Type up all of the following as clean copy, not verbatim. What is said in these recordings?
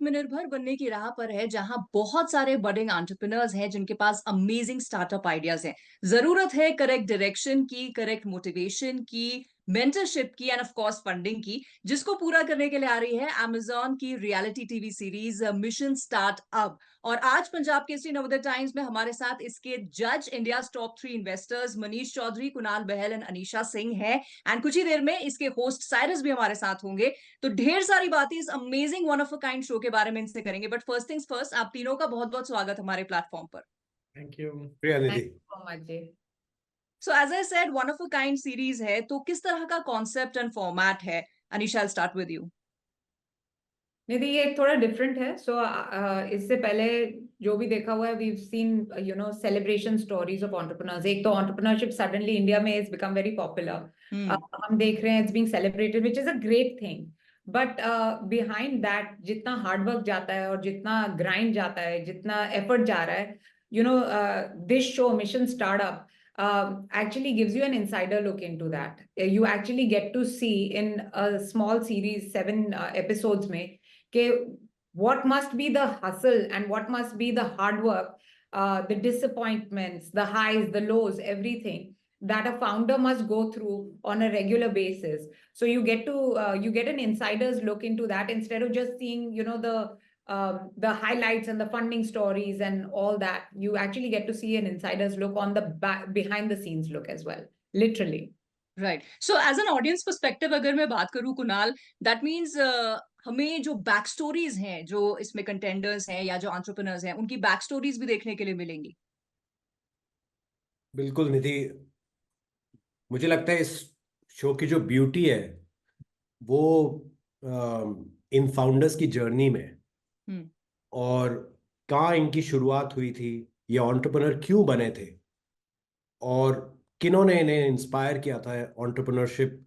आत्मनिर्भर बनने की राह पर है, जहां बहुत सारे बडिंग एंटरप्रेन्योर्स हैं जिनके पास अमेजिंग स्टार्टअप आइडियाज हैं। जरूरत है करेक्ट डायरेक्शन की, करेक्ट मोटिवेशन की, मेंटरशिप की एंड ऑफ कोर्स फंडिंग की, जिसको पूरा करने के लिए आ रही है अमेजॉन की reality TV series mission start up. और आज पंजाब केसरी नवोदय टाइम्स में हमारे साथ इसके जज, India top 3 investors Manish Chaudhary, Kunal Bahl and Anisha Singh है। एंड कुछ ही देर में इसके होस्ट साइरस भी हमारे साथ होंगे। तो ढेर सारी बातें इस amazing one of a kind show के बारे में इनसे करेंगे। बट फर्स्ट थिंग्स फर्स्ट, आप तीनों का बहुत बहुत स्वागत हमारे प्लेटफॉर्म पर। थैंक यू प्रिया दीदी। Thank you so much ji. So as I said, one of a kind series है, तो किस तरह का कॉन्सेप्ट एंड फॉर्मेट है? Anisha, I start with you. Nidhi, ये थोड़ा डिफरेंट है। इससे पहले जो भी देखा हुआ है, we seen celebration stories of entrepreneurs. एक तो एंटरप्रेन्योरशिप सडनली इंडिया में इज बिकम वेरी पॉपुलर। हम देख रहे हैं it's being celebrated, which is a great thing. But behind that जितना हार्डवर्क जाता है और जितना ग्राइंड जाता है, जितना एफर्ट जा रहा है, this show mission startup actually gives you an insider look into that. You actually get to see in a small series, 7 episodes में, कि what must be the hustle and what must be the hard work, the disappointments, the highs, the lows, everything that a founder must go through on a regular basis. So you get to you get an insider's look into that, instead of just seeing the highlights and the funding stories and all that. You actually get to see an insider's look on the behind the scenes look as well, literally. Right. So as an audience perspective अगर मैं बात करूं Kunal, that means हमें जो back stories हैं, जो इसमें contenders हैं या जो एंटरप्रेन्योर्स हैं, उनकी बैक स्टोरीज भी देखने के लिए मिलेंगी। बिल्कुल निधि, मुझे लगता है इस शो की जो ब्यूटी है वो इन फाउंडर्स की जर्नी में, और कहाँ इनकी शुरुआत हुई थी, ये एंटरप्रेन्योर क्यों बने थे, और किन्होंने इन्हें इंस्पायर किया था एंटरप्रेन्योरशिप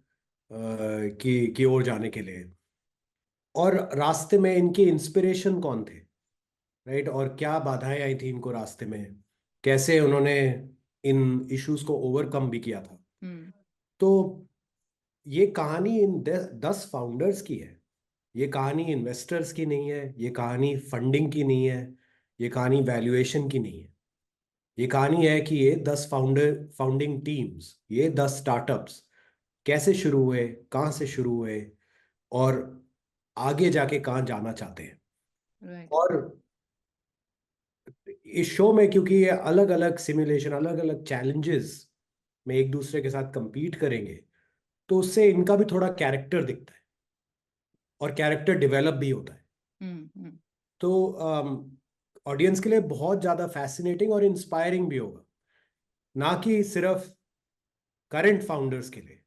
की ओर जाने के लिए, और रास्ते में इनके इंस्पिरेशन कौन थे, राइट, और क्या बाधाएं आई थी इनको रास्ते में, कैसे उन्होंने इन इश्यूज को ओवरकम भी किया था। तो ये कहानी इन 10 फाउंडर्स की है। ये कहानी इन्वेस्टर्स की नहीं है, ये कहानी फंडिंग की नहीं है, ये कहानी वैल्यूएशन की नहीं है। ये कहानी है कि ये 10 फाउंडिंग टीम्स, ये 10 स्टार्टअप्स कैसे शुरू हुए, कहाँ से शुरू हुए, और आगे जाके कहाँ जाना चाहते हैं। Right. और इस शो में क्योंकि ये अलग अलग सिमुलेशन, अलग अलग चैलेंजेस में एक दूसरे के साथ compete करेंगे, तो उससे इनका भी थोड़ा कैरेक्टर दिखता है और कैरेक्टर डेवलप भी होता है। तो ऑडियंस के लिए बहुत ज़्यादा फैसिनेटिंग और इंस्पायरिंग भी होगा, ना कि सिर्फ करंट फाउंडर्स के लिए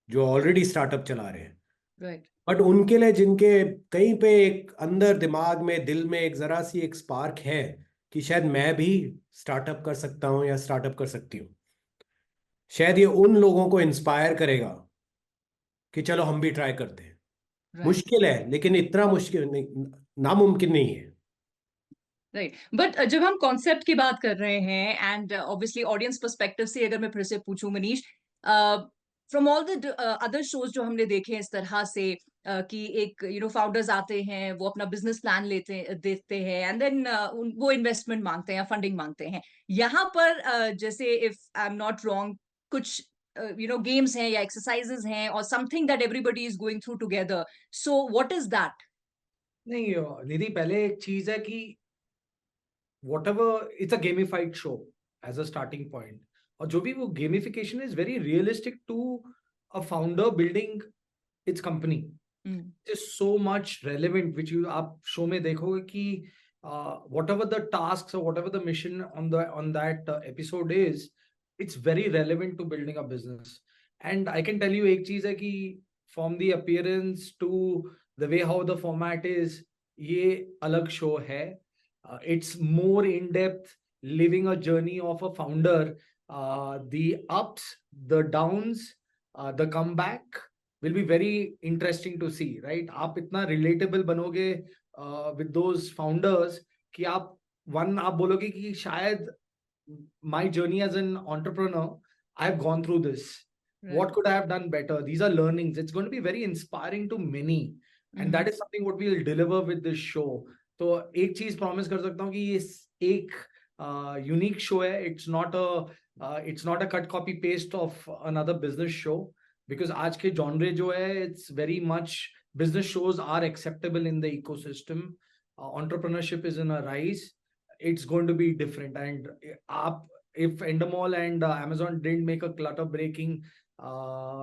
जो ऑलरेडी स्टार्टअप चला रहे हैं, Right. बट उनके लिए जिनके कहीं पे एक अंदर दिमाग में, दिल में एक जरा सी एक स्पार्क है कि शायद मैं भी स्टार्टअप कर सकता हूँ या स्टार्टअप कर सकती हूँ। शायद ये उन लोगों को इंस्पायर करेगा कि चलो हम भी ट्राई करते हैं। Right. मुश्किल है, लेकिन इतना मुश्किल नहीं, नामुमकिन नहीं है। राइट। बट जब हम कॉन्सेप्ट की बात कर रहे हैं, एंड ऑब्वियसली ऑडियंस पर्सपेक्टिव से अगर मैं फिर से पूछूं Manish, from all the other shows जो हमने देखे इस तरह से, कि एक फाउंडर्स आते हैं, वो अपना बिजनेस प्लान देते हैं, एंड देन वो इन्वेस्टमेंट मांगते हैं या फंडिंग मांगते हैं। यहाँ पर जैसे, if I am not wrong, कुछ गेम्स हैं या एक्सरसाइजेस हैं और something that everybody is going through together. So what is that? नहीं निधि, पहले एक चीज है कि whatever, it's a gamified show as a starting point, और जो भी वो gamification is very realistic to a founder building its company. It is so much relevant, which you आप show में देखोगे कि whatever the tasks or whatever the mission on that episode is, it's very relevant to building a business. And I can tell you एक चीज है कि from the appearance to the way how the format is, ये अलग show है. It's more in depth, living a journey of a founder, the ups, the downs, the comeback will be very interesting to see, right? आप इतना relatable बनोगे with those founders कि आप बोलोगे कि शायद my journey as an entrepreneur, I've gone through this. Right. What could I have done better? These are learnings. It's going to be very inspiring to many. and that is something what we'll deliver with this show. तो एक चीज promise कर सकता हूँ कि ये एक unique show है. It's not a cut copy paste of another business show, because आज के genre जो है, it's very much business shows are acceptable in the ecosystem. Entrepreneurship is in a rise. It's going to be different, and if Endemol and Amazon didn't make a clutter breaking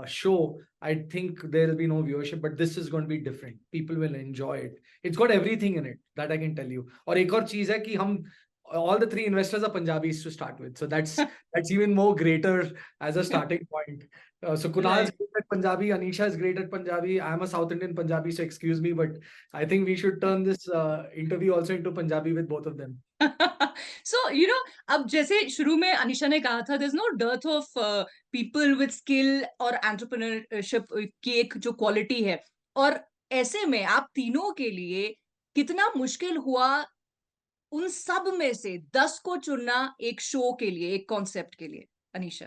show, I think there will be no viewership, but this is going to be different. People will enjoy it. It's got everything in it, that I can tell you. और एक और चीज है कि हम all the three investors are Punjabis to start with, so that's even more greater as a starting point. So Kunal is great at Punjabi, Anisha is great at Punjabi. I am a South Indian Punjabi, so excuse me, but I think we should turn this interview also into Punjabi with both of them. So, अब जैसे शुरू में अनिशा ने कहा था, there's no dearth of people with skill और entrepreneurship की एक जो quality है, और ऐसे में आप तीनों के लिए कितना मुश्किल हुआ उन सब में से 10 को चुनना एक शो के लिए, एक कॉन्सेप्ट के लिए, अनीशा?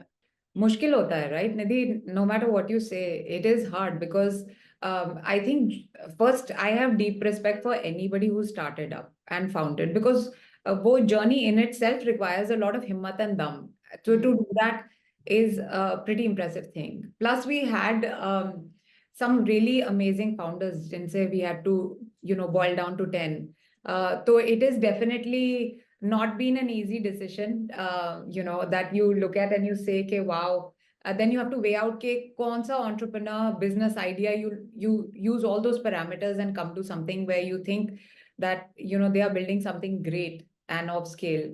मुश्किल होता है, right, Nidhi? No matter what you say, it is hard because I think first I have deep respect for anybody who started up and founded, because वो journey in itself requires a lot of himmat and dam. So to do that is a pretty impressive thing. Plus we had some really amazing founders, जिनसे we had to, boil down to 10. So it is definitely not been an easy decision, that you look at and you say, okay, wow. Then you have to weigh out ke kaun sa entrepreneur business idea, you use all those parameters and come to something where you think that, they are building something great and of scale.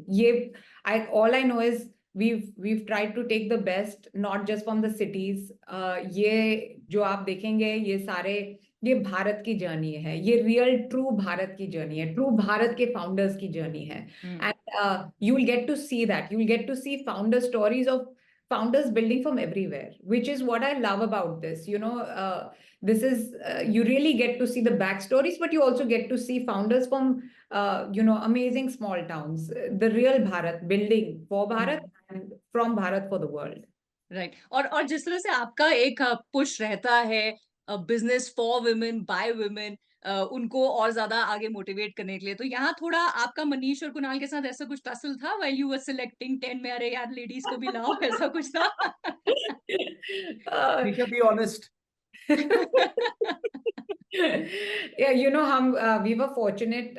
All I know is we've tried to take the best, not just from the cities. ये जो आप देखेंगे, ये भारत की journey है, ये real true Bharat की journey है, ट्रू भारत के फाउंडर्स की जर्नी है. And you will get to see that, you will get to see founder stories of founders building from everywhere, which is what I love about this. This is you really get to see the backstories, but you also get to see founders from amazing small towns, the real Bharat building for Bharat and from Bharat for the world. Right. और जिस तरह से आपका एक push रहता है business for women by women, उनको और ज्यादा आगे मोटिवेट करने के लिए, तो यहाँ थोड़ा आपका मनीष और कुणाल के साथ ऐसा कुछ टसल था व्हाइल यू वर सिलेक्टिंग 10 में, अरे यार लेडीज को भी लाओ, ऐसा कुछ था? Be honest. Yeah, we were fortunate.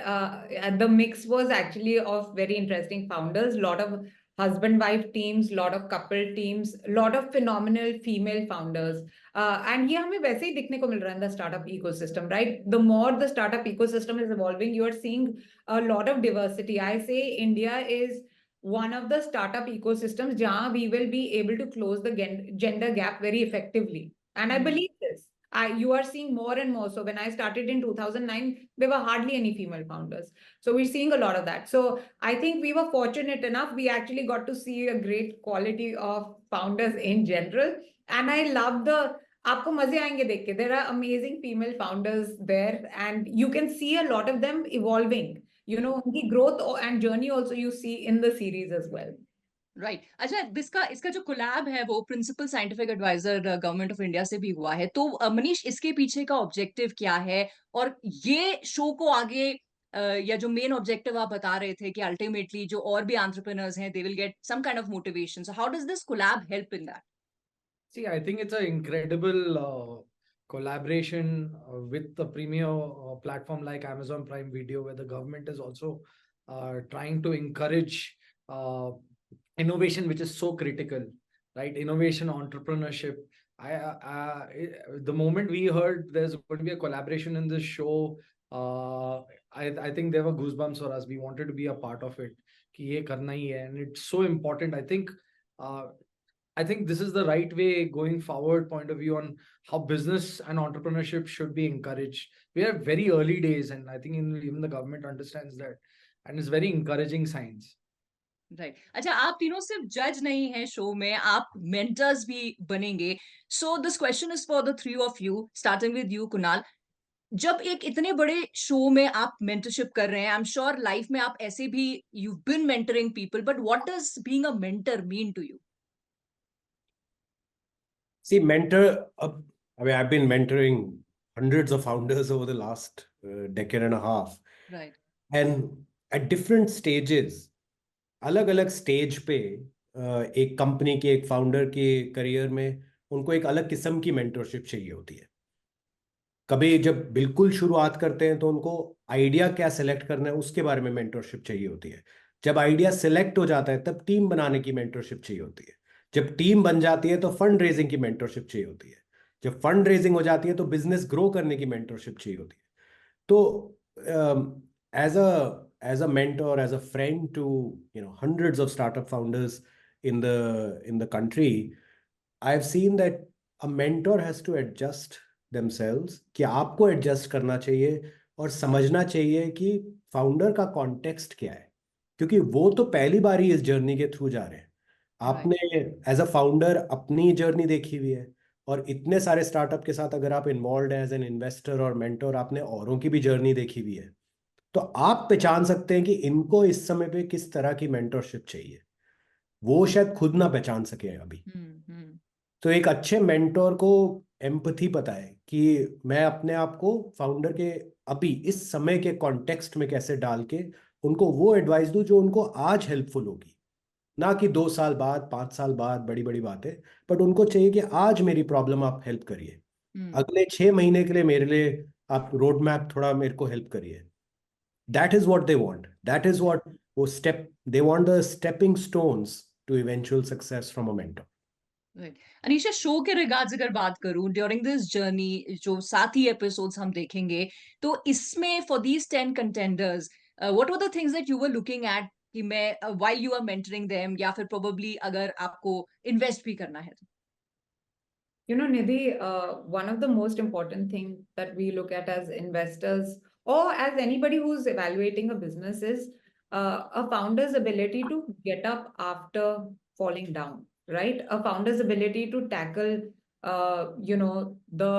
The mix was actually of very interesting founders, lot of husband-wife teams, lot of couple teams, lot of phenomenal female founders. And ये हमें वैसे ही दिखने को मिल रहा है in the startup ecosystem, right? The more the startup ecosystem is evolving, you are seeing a lot of diversity. I say India is one of the startup ecosystems जहाँ we will be able to close the gender gap very effectively. And I believe this. You are seeing more and more. So when I started in 2009, there were hardly any female founders. So we're seeing a lot of that. So I think we were fortunate enough. We actually got to see a great quality of founders in general. And I love आपको मजे आएंगे देख के. There are amazing female founders there, and you can see a lot of them evolving. The growth and journey also you see in the series as well. Right. अच्छा, इसका जो collab है वो principal scientific advisor government of India से भी हुआ है, तो मनीष इसके पीछे का ऑब्जेक्टिव क्या है, और ये शो को आगे या जो मेन ऑब्जेक्टिव आप बता रहे थे कि अल्टीमेटली जो और भी एंटरप्रेन्योर्स हैं they will get some kind of motivation, so how does this collab help in that? See, I think it's an incredible collaboration with the premier platform like Amazon Prime Video, where the government is also trying to encourage innovation, which is so critical, right? Innovation, entrepreneurship. The moment we heard there's going to be a collaboration in this show, I think there were goosebumps for us. We wanted to be a part of it. कि ये करना ही है, and it's so important. I think this is the right way going forward point of view on how business and entrepreneurship should be encouraged. We are very early days, and I think even the government understands that, and it's very encouraging signs. Right. अच्छा, आप तीनों सिर्फ जज नहीं हैं show में, आप mentors भी बनेंगे. So this question is for the three of you, starting with you Kunal. जब एक इतने बड़े शो में आप मेंटरशिप कर रहे हैं, आई एम श्योर लाइफ में आप ऐसे भी you been mentoring people, but what does being a mentor mean to you? See, mentor, I mean, I've been mentoring hundreds of founders over the last decade and a half. Right. And at different stages, अलग अलग stage पे एक company के, एक founder के career में उनको एक अलग किस्म की मेंटरशिप चाहिए होती है. कभी जब बिल्कुल शुरुआत करते हैं तो उनको आइडिया क्या सिलेक्ट करना है उसके बारे में मेंटरशिप चाहिए होती है. जब आइडिया सिलेक्ट हो जाता है तब टीम बनाने की मेंटरशिप चाहिए होती है. जब टीम बन जाती है तो फंड रेजिंग की मेंटरशिप चाहिए होती है. जब फंड रेजिंग हो जाती है तो बिजनेस ग्रो करने की मेंटरशिप चाहिए होती है. तो as a mentor, as a friend to hundreds of startup founders in the country, I've seen that a mentor has to adjust themselves, कि आपको एडजस्ट करना चाहिए और समझना चाहिए कि फाउंडर का कॉन्टेक्स्ट क्या है, क्योंकि वो तो पहली बार ही इस जर्नी के थ्रू जा रहे हैं. आपने एज अ फाउंडर अपनी जर्नी देखी हुई है, और इतने सारे स्टार्टअप के साथ अगर आप इन्वॉल्व एज एन इन्वेस्टर और मेंटर, आपने औरों की भी जर्नी देखी हुई है, तो आप पहचान सकते हैं कि इनको इस समय पे किस तरह की मेंटरशिप चाहिए. वो शायद खुद ना पहचान सके अभी. तो एक अच्छे मेंटोर को एम्पथी पता है कि मैं अपने आप को फाउंडर के अभी इस समय के कॉन्टेक्स्ट में कैसे डाल के उनको वो एडवाइस दूं जो उनको आज हेल्पफुल होगी, ना कि 2 साल बाद, 5 साल बाद बड़ी बड़ी बातें. बट उनको चाहिए कि आज मेरी प्रॉब्लम आप हेल्प करिए, अगले 6 महीने के लिए मेरे लिए आप रोड मैप थोड़ा मेरे को हेल्प करिए. That is what they want. That is what वो step they want, the stepping stones to eventual success from a mentor. Right. Anisha, show के रिगार्ड्स अगर बात करूं, ड्यूरिंग दिस जर्नी जो 7 ही एपिसोड्स हम देखेंगे, तो इसमें for these 10 contenders what were the things that you were looking at कि मैं while you are mentoring them, या फिर प्रोबेबली अगर आपको इन्वेस्ट भी करना है तो? Nidhi, one of the most important thing that we look at as investors or as anybody who's evaluating a business is a founder's ability to get up after falling down, right? A founder's ability to tackle, the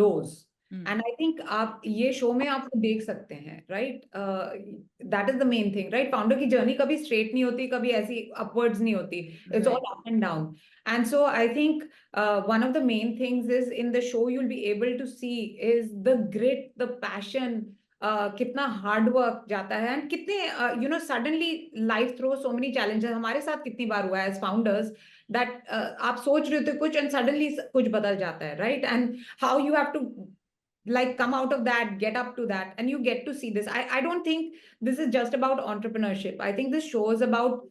lows. And I think आप ये show में आपको देख सकते हैं, right? That is the main thing, right? Founder की journey कभी straight नहीं होती, कभी ऐसी upwards नहीं होती. It's all up and down. And so I think one of the main things is in the show you'll be able to see is the grit, the passion, कितना hard work जाता है, and कितने suddenly life throw so many challenges. हमारे साथ कितनी बार हुआ है as founders that आप सोच रहे थे कुछ एंड सडनली कुछ बदल जाता है, right? And how you have to like come out of that, get up to that, and you get to see this. I don't think this is just about entrepreneurship. I think this show is about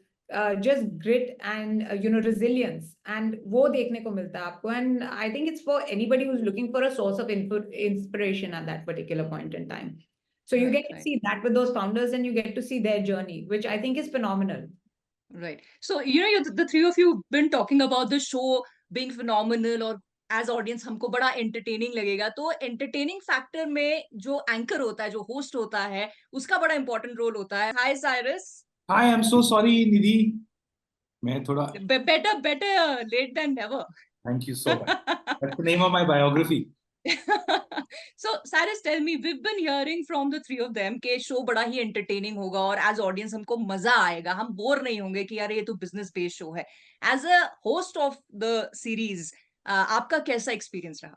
just grit and resilience, and वो देखने को मिलता है आपको. And I think it's for anybody who's looking for a source of inspiration at that particular point in time. So you get to see that with those founders, and you get to see their journey, which I think is phenomenal. Right. So, the three of you have been talking about the show being phenomenal, और as audience हमको बड़ा entertaining लगेगा. तो entertaining factor में जो anchor होता है, जो होस्ट होता है, उसका बड़ा इंपॉर्टेंट रोल होता है. हाय Cyrus. Hi, I'm so sorry, Nidhi. मैं थोड़ा better late than never. Thank you so much. That's the name of my biography. So Cyrus, tell me, we've been hearing from the three of them कि show बड़ा ही entertaining होगा और as audience हमको मजा आएगा, हम बोर नहीं होंगे कि यार ये तो बिजनेस बेस्ड शो है. As a host of the series, आपका कैसा एक्सपीरियंस रहा?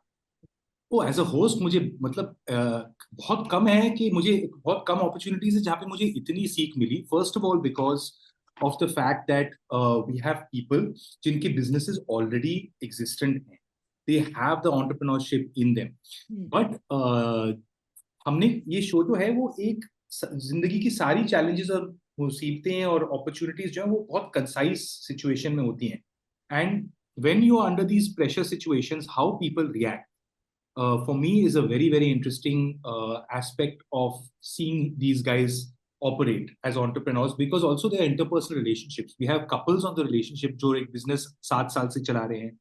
एज अ होस्ट मुझे मतलब बहुत कम है कि मुझे बहुत कम अपॉर्चुनिटीज है जहाँ पे मुझे इतनी सीख मिली. First of all because of the fact that we have people जिनके बिजनेसेस ऑलरेडी एग्जिस्टेंट हैं. They have the entrepreneurship in them. But हमने ये शो जो है वो एक जिंदगी की सारी चैलेंजेस और मुसीबतें और अपॉर्चुनिटीज जो है वो बहुत कंसाइज सिचुएशन में होती हैं. And when you are under these pressure situations, how people react, for me is a very, very interesting aspect of seeing these guys operate as entrepreneurs, because also their interpersonal relationships. We have couples on the relationship जो एक business 7 साल से चला रहे हैं.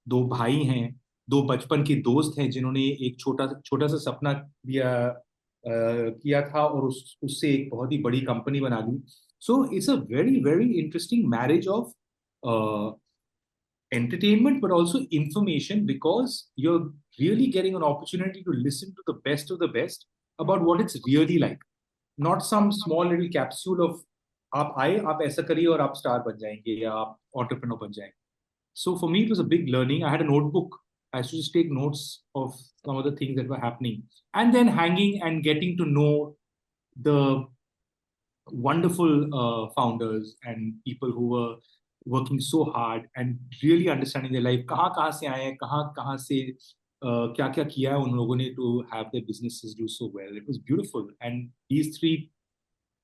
2 भाई हैं, 2 बचपन के दोस्त हैं जिन्होंने एक छोटा सा सपना किया था और उससे एक बहुत ही बड़ी कंपनी बना दी. So it's a very, very interesting marriage of entertainment but also information, because you're really getting an opportunity to listen to the best of the best about what it's really like, not some small little capsule of आप आए, आप ऐसा करिए और आप star बन जाएंगे या आप entrepreneur बन जाएंगे. So for me it was a big learning. I had a notebook I used to just take notes of some of the things that were happening, and then hanging and getting to know the wonderful founders and people who were working so hard and really understanding their life. कहाँ से आए हैं, कहाँ से क्या किया है उन लोगों ने to have their businesses do so well. It was beautiful, and these three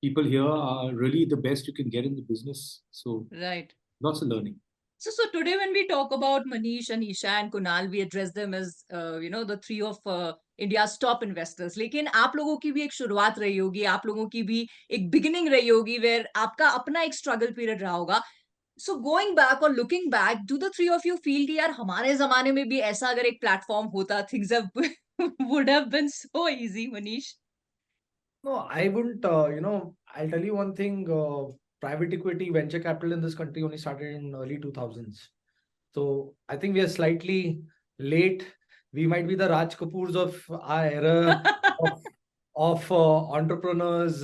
people here are really the best you can get in the business. So Right. lots of learning. So today when we talk about Manish, Anisha and Kunal, we address them as, the three of India's top investors. लेकिन आप लोगों की भी एक शुरुआत रही होगी, आप लोगों की भी एक beginning रही होगी, where आपका अपना एक struggle period रहा होगा. So going back or looking back, do the three of you feel कि यार हमारे जमाने में भी ऐसा अगर एक platform होता, things have would have been so easy, Manish? No, I wouldn't, I'll tell you one thing, private equity venture capital in this country only started in early 2000s. So I think we are slightly late. We might be the Raj Kapoors of our era of entrepreneurs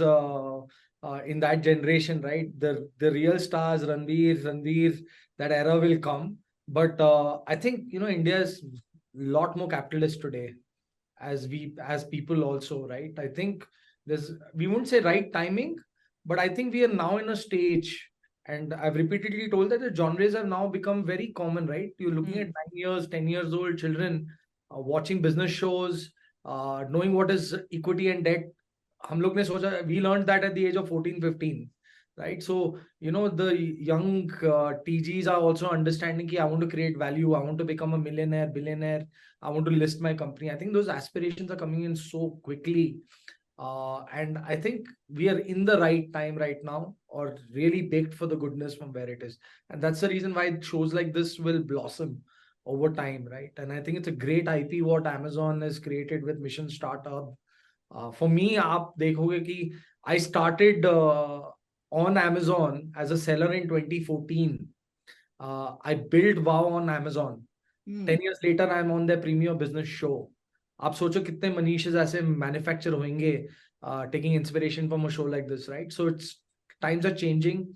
in that generation, right? The real stars, Ranveer, that era will come. But I think, India is a lot more capitalist today as people also, right? I think we won't say right timing, but I think we are now in a stage, and I've repeatedly told that the genres have now become very common, right? You're looking at 9 years, 10 years old children watching business shows, knowing what is equity and debt. We learned that at the age of 14, 15, right? So, the young TGs are also understanding that I want to create value, I want to become a millionaire, billionaire, I want to list my company. I think those aspirations are coming in so quickly. And I think we are in the right time right now, or really baked for the goodness from where it is. And that's the reason why shows like this will blossom over time, right? And I think it's a great IP what Amazon has created with Mission Startup. For me, आप देखोगे कि I started on Amazon as a seller in 2014. I built Wow on Amazon. 10 years later, I'm on their premier business show. आप सोचो कितने मनीषेस ऐसे manufacture होंगे taking inspiration from a show like this, right? So times are changing.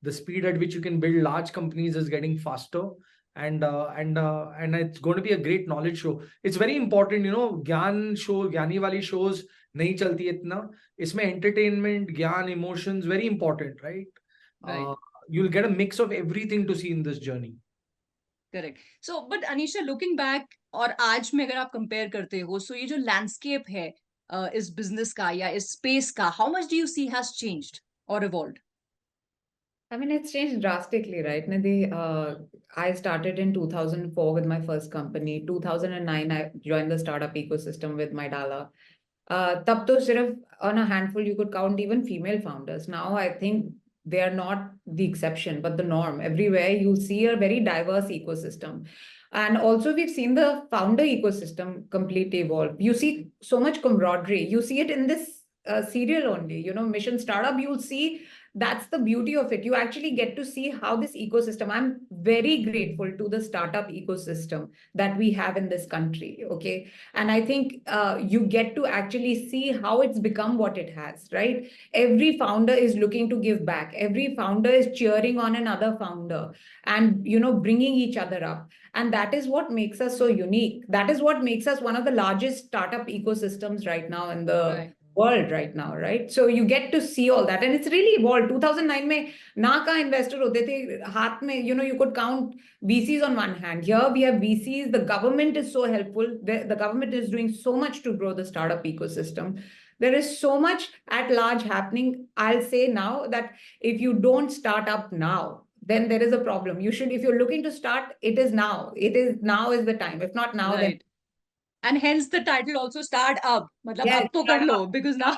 The speed at which you can build large companies is getting faster, and it's going to be a great knowledge show. It's very important, ज्ञानी वाली shows नहीं चलती इतना. इसमें entertainment, ज्ञान, emotions, very important, right? Right. You'll get a mix of everything to see in this journey. Correct. So, but Anisha, looking back, और आज में अगर आप compare करते हो, so ये जो landscape है इस business का या इस space का, how much do you see has changed or evolved? I mean, it's changed drastically, right, Nidhi? I started in 2004 with my first company. 2009, I joined the startup ecosystem with my Dala. तब तो सिर्फ on a handful you could count even female founders. Now I think they are not the exception, but the norm. Everywhere you see a very diverse ecosystem. And also we've seen the founder ecosystem completely evolve. You see so much camaraderie. You see it in this serial only, Mission Startup, you'll see that's the beauty of it. You actually get to see how this ecosystem, I'm very grateful to the startup ecosystem that we have in this country. Okay. And I think you get to actually see how it's become what it has, right? Every founder is looking to give back. Every founder is cheering on another founder and, bringing each other up. And that is what makes us so unique. That is what makes us one of the largest startup ecosystems right now in the world right now, right? So you get to see all that, and it's really evolved. 2009 में ना का investor होते थे हाथ में, you could count VCs on one hand. Here we have VCs. The government is so helpful. The government is doing so much to grow the startup ecosystem. There is so much at large happening. I'll say now that if you don't start up now, then there is a problem. You should, if you're looking to start, it is now. Now is the time. If not now, then. And hence the title also start up. मतलब Yes, अब तो कर लो, because now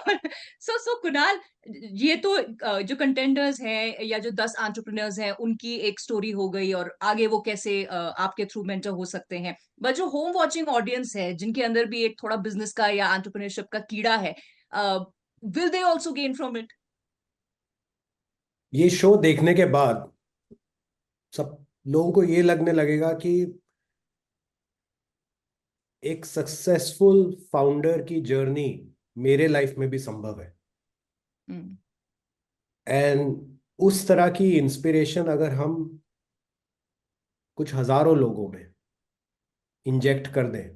so Kunal, ये तो जो contenders हैं या जो 10 entrepreneurs हैं उनकी एक story हो गई और आगे वो कैसे आपके through mentor हो सकते हैं. But जो home watching audience है जिनके अंदर भी एक थोड़ा business का या entrepreneurship का कीड़ा है, will they also gain from it? ये शो देखने के बाद सब लोगों को ये लगने लगेगा कि एक सक्सेसफुल फाउंडर की जर्नी मेरे लाइफ में भी संभव है. एंड उस तरह की इंस्पिरेशन अगर हम कुछ हजारों लोगों में इंजेक्ट कर दें,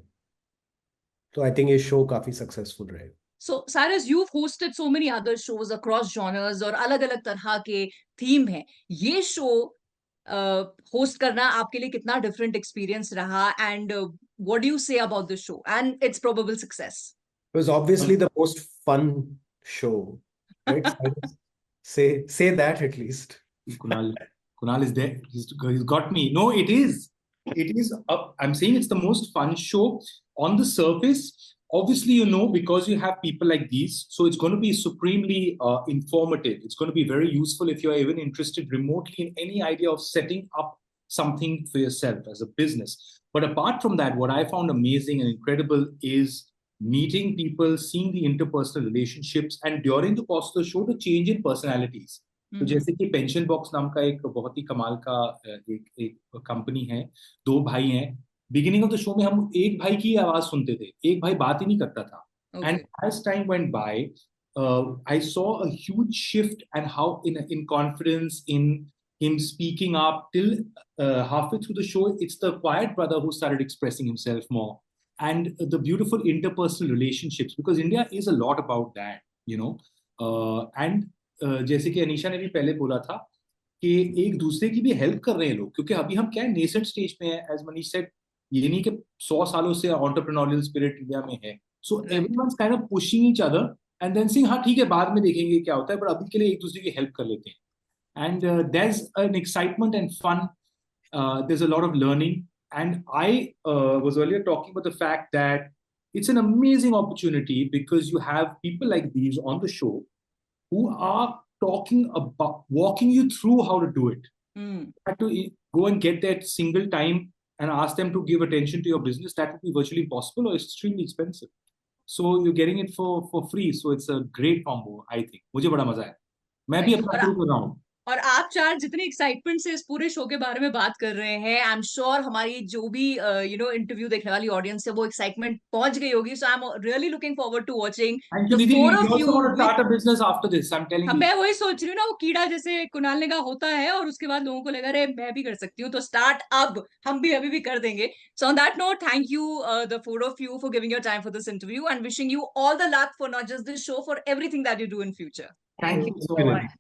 तो आई थिंक ये शो काफी सक्सेसफुल रहेगा. So, Cyrus, you've hosted so many other shows across genres और अलग-अलग तरह के थीम हैं. ये शो होस्ट करना आपके लिए कितना डिफरेंट एक्सपीरियंस रहा, and what do you say about this show and it's probable success? It was obviously the most fun show, right? Say that at least. Kunal is there. He's got me. No, it is. It is. I'm saying it's the most fun show on the surface. Obviously, because you have people like these, so it's going to be supremely informative. It's going to be very useful if you're even interested remotely in any idea of setting up something for yourself as a business. But apart from that, what I found amazing and incredible is meeting people, seeing the interpersonal relationships, and during the course of the show, the change in personalities. तो जैसे कि pension box नाम का एक बहुत ही कमाल का एक कंपनी है, 2 भाई हैं. बिगिनिंग ऑफ द शो में हम एक भाई की आवाज सुनते थे, एक भाई बात ही नहीं करता था. And as time went by, I saw a huge shift and how in confidence in him speaking up till halfway through the show. It's the quiet brother who started expressing himself more, and the beautiful interpersonal relationships, because India is a lot about that. And जैसे कि अनीशा ने भी पहले बोला था कि एक दूसरे की भी हेल्प कर रहे हैं लोग, क्योंकि अभी हम क्या है, नेसेंट स्टेज पे हैं. एज मनीष सेड, ये नहीं कि 100 सालों से एंटरप्रेन्योरियल स्पिरिट इंडिया में है. So everyone's kind of pushing each other and then saying हाँ ठीक है बाद में देखेंगे क्या होता है, पर अभी के लिए एक दूसरे की हेल्प कर लेते हैं. And there's an excitement and fun. There's a lot of learning, and I was earlier talking about the fact that it's an amazing opportunity because you have people like these on the show who are talking about walking you through how to do it. You have to go and get that single time and ask them to give attention to your business. That would be virtually impossible or extremely expensive. So you're getting it for free. So it's a great combo, I think. मुझे बड़ा मजा है. मैं भी अपना शुरू कर रहा हूँ. और आप चार जितने एक्साइटमेंट से इस पूरे शो के बारे में बात कर रहे हैं, आई एम श्योर हमारी जो भी इंटरव्यू देखने वाली ऑडियंस है वो एक्साइटमेंट पहुंच गई होगी. So I am really looking forward to watching the four of you. मैं वही सोच रही हूँ ना, वो कीड़ा जैसे कुणाल ने कहा होता है और उसके बाद लोगों को लगा अरे मैं भी कर सकती हूँ, तो स्टार्ट अब हम भी अभी भी कर देंगे. So on that note, thank you the four of you for giving your time for this interview and wishing you all the luck for not just this show, for everything that you do in future. Thank you so much.